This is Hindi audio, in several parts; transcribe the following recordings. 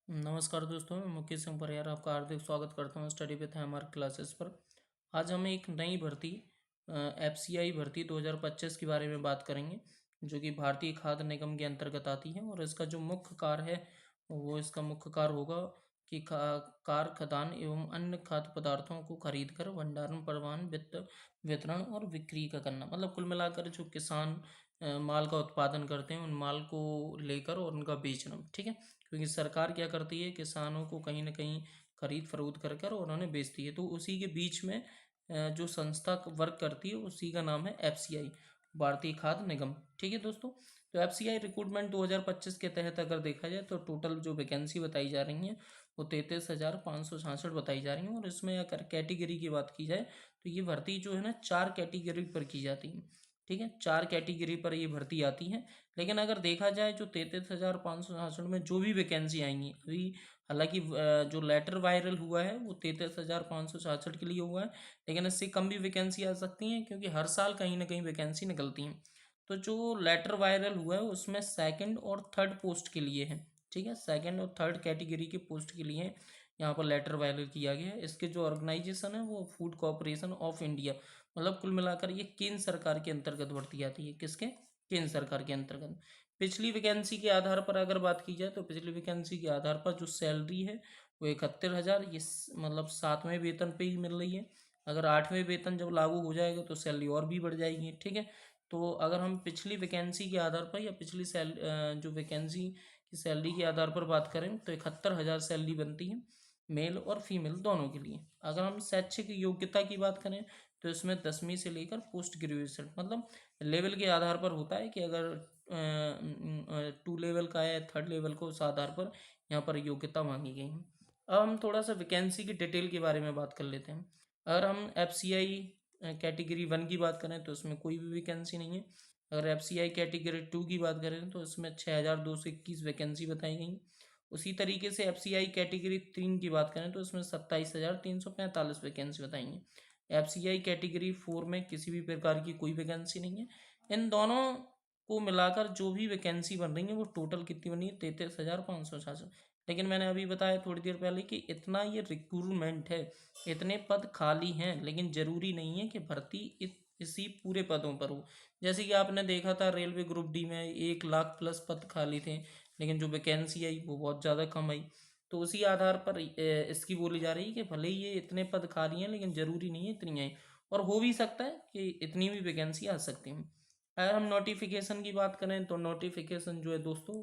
नमस्कार दोस्तों, मैं मुकेश सिंह परिहार आपका हार्दिक स्वागत करता हूं स्टडी विथ हमारे क्लासेस पर। आज हम एक नई भर्ती एफसीआई भर्ती 2025 के बारे में बात करेंगे, जो कि भारतीय खाद्य निगम के अंतर्गत आती है। और इसका जो मुख्य कार्य है वो इसका मुख्य कार्य होगा कि कार खदान एवं अन्य खाद्य पदार्थों को खरीद कर भंडारण, परिवहन, वितरण और बिक्री का करना। मतलब कुल मिलाकर जो किसान माल का उत्पादन करते हैं उन माल को लेकर और उनका बेचना, ठीक है। क्योंकि सरकार क्या करती है, किसानों को कहीं ना कहीं खरीद फरोख्त कर कर और उन्हें बेचती है। तो उसी के बीच में जो संस्था वर्क करती है उसी का नाम है एफसीआई, भारतीय खाद्य निगम, ठीक है दोस्तों। तो एफसीआई रिक्रूटमेंट 2025 के तहत अगर देखा जाए तो टोटल जो वैकेंसी बताई जा रही हैं वो 33,566 बताई जा रही हैं। और इसमें अगर कैटेगरी की बात की जाए तो ये भर्ती जो है ना 4 कैटेगरी पर की जाती है, ठीक है। 4 कैटेगरी पर ये भर्ती आती है। लेकिन अगर देखा जाए जो 33,566 में जो भी वैकेंसी आएंगी अभी, हालांकि जो लेटर वायरल हुआ है वो 33,566 के लिए हुआ है, लेकिन इससे कम भी वैकेंसी आ सकती हैं क्योंकि हर साल कहीं ना कहीं वैकेंसी निकलती हैं। तो जो लेटर वायरल हुआ है उसमें सेकंड और थर्ड पोस्ट के लिए है, ठीक है। सेकंड और थर्ड कैटेगरी के पोस्ट के लिए यहाँ पर लेटर वायरल किया गया है। इसके जो ऑर्गेनाइजेशन है वो फूड कॉरपोरेशन ऑफ इंडिया, मतलब कुल मिलाकर ये केंद्र सरकार के अंतर्गत भर्ती आती है। किसके? केंद्र सरकार के अंतर्गत। पिछली वैकेंसी के आधार पर अगर बात की जाए तो पिछली वैकेंसी के आधार पर जो सैलरी है वो 71,000, ये मतलब 7वें वेतन पे ही मिल रही है। अगर 8वें वेतन जब लागू हो जाएगा तो सैलरी और भी बढ़ जाएगी, ठीक है। तो अगर हम पिछली वैकेंसी के आधार पर या पिछली जो वैकेंसी की सैलरी के आधार पर बात करें तो 71,000 सैलरी बनती है, मेल और फीमेल दोनों के लिए। अगर हम शैक्षिक योग्यता की बात करें तो इसमें 10वीं से लेकर पोस्ट ग्रेजुएशन, मतलब लेवल के आधार पर होता है कि अगर 2 लेवल का है, थर्ड लेवल को, उस आधार पर यहाँ पर योग्यता मांगी गई है। अब हम थोड़ा सा वैकेंसी की डिटेल के बारे में बात कर लेते हैं। अगर हम एफसीआई कैटेगरी 1 की बात करें तो उसमें कोई भी वैकेंसी नहीं है। अगर एफसीआई कैटेगरी 2 की बात करें तो इसमें 6,221 वैकेंसी बताई गई। उसी तरीके से एफसीआई कैटेगरी 3 की बात करें तो इसमें 27,345 वैकेंसी बताई हैं। एफसीआई कैटेगरी 4 में किसी भी प्रकार की कोई वैकेंसी नहीं है। इन दोनों को मिलाकर जो भी वैकेंसी बन रही है वो टोटल कितनी बनी है? 33,566। लेकिन मैंने अभी बताया थोड़ी देर पहले कि इतना ये रिक्रूटमेंट है, इतने पद खाली हैं, लेकिन जरूरी नहीं है कि भर्ती इसी पूरे पदों पर हो। जैसे कि आपने देखा था रेलवे ग्रुप डी में 1 लाख प्लस पद खाली थे, लेकिन जो वैकेंसी आई वो बहुत ज़्यादा कम आई। तो उसी आधार पर इसकी बोली जा रही है कि भले ही ये इतने पद खाली हैं लेकिन ज़रूरी नहीं है इतनी आई, और हो भी सकता है कि इतनी भी वैकेंसी आ सकती हैं। अगर हम नोटिफिकेशन की बात करें तो नोटिफिकेशन जो है दोस्तों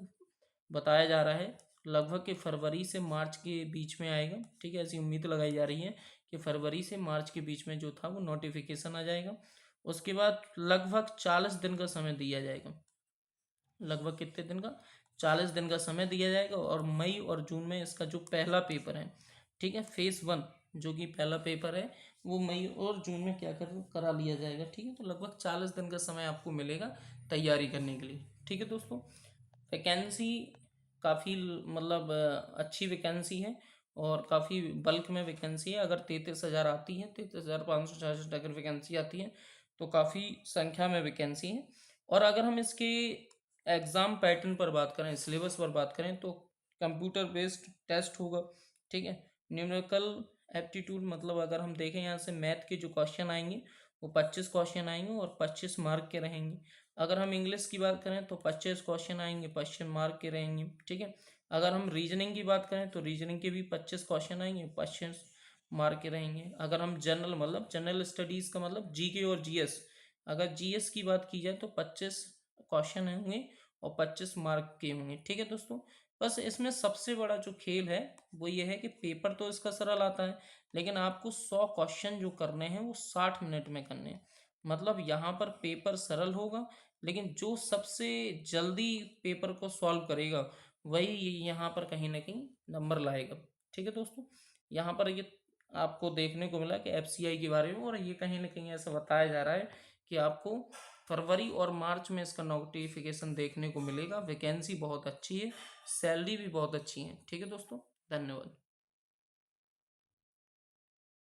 बताया जा रहा है लगभग कि फरवरी से मार्च के बीच में आएगा, ठीक है। ऐसी उम्मीद लगाई जा रही है कि फरवरी से मार्च के बीच में जो था वो नोटिफिकेशन आ जाएगा। उसके बाद लगभग 40 दिन का समय दिया जाएगा। लगभग कितने दिन का? 40 दिन का समय दिया जाएगा। और मई और जून में इसका जो पहला पेपर है, ठीक है, फेज़ 1 जो कि पहला पेपर है वो मई और जून में क्या करा लिया जाएगा, ठीक है। तो लगभग 40 दिन का समय आपको मिलेगा तैयारी करने के लिए, ठीक है दोस्तों। वैकेंसी काफ़ी मतलब अच्छी वैकेंसी है और काफ़ी बल्क में वैकेंसी है। अगर 33,000 आती है, 33,566 अगर वैकेंसी आती है तो काफ़ी संख्या में वैकेंसी है। और अगर हम इसके एग्ज़ाम पैटर्न पर बात करें, सिलेबस पर बात करें तो कंप्यूटर बेस्ड टेस्ट होगा, ठीक है। न्यूमेरिकल एप्टीट्यूड, मतलब अगर हम देखें यहाँ से मैथ के जो क्वेश्चन आएंगे वो 25 क्वेश्चन आएंगे और 25 मार्क के रहेंगे। अगर हम इंग्लिश की बात करें तो 25 क्वेश्चन आएंगे, 25 मार्क के रहेंगे, ठीक है। अगर हम रीजनिंग की बात करें तो रीजनिंग के भी 25 क्वेश्चन आएंगे, 25 मार्क के रहेंगे। अगर हम जनरल, मतलब जनरल स्टडीज़ का मतलब जीके और जीएस, अगर जीएस की बात की जाए तो 25 क्वेश्चन होंगे और 25 मार्क के होंगे, ठीक है दोस्तों। बस इसमें सबसे बड़ा जो खेल है वो ये है कि पेपर तो इसका सरल आता है, लेकिन आपको 100 क्वेश्चन जो करने हैं वो 60 मिनट में करने हैं। मतलब यहाँ पर पेपर सरल होगा, लेकिन जो सबसे जल्दी पेपर को सॉल्व करेगा वही यहाँ पर कहीं ना कहीं नंबर लाएगा, ठीक है दोस्तों। यहाँ पर ये आपको देखने को मिला कि एफसीआई के बारे में, और ये कहीं ना कहीं ऐसा बताया जा रहा है कि आपको फरवरी और मार्च में इसका नोटिफिकेशन देखने को मिलेगा। वैकेंसी बहुत अच्छी है, सैलरी भी बहुत अच्छी है, ठीक है दोस्तों। धन्यवाद।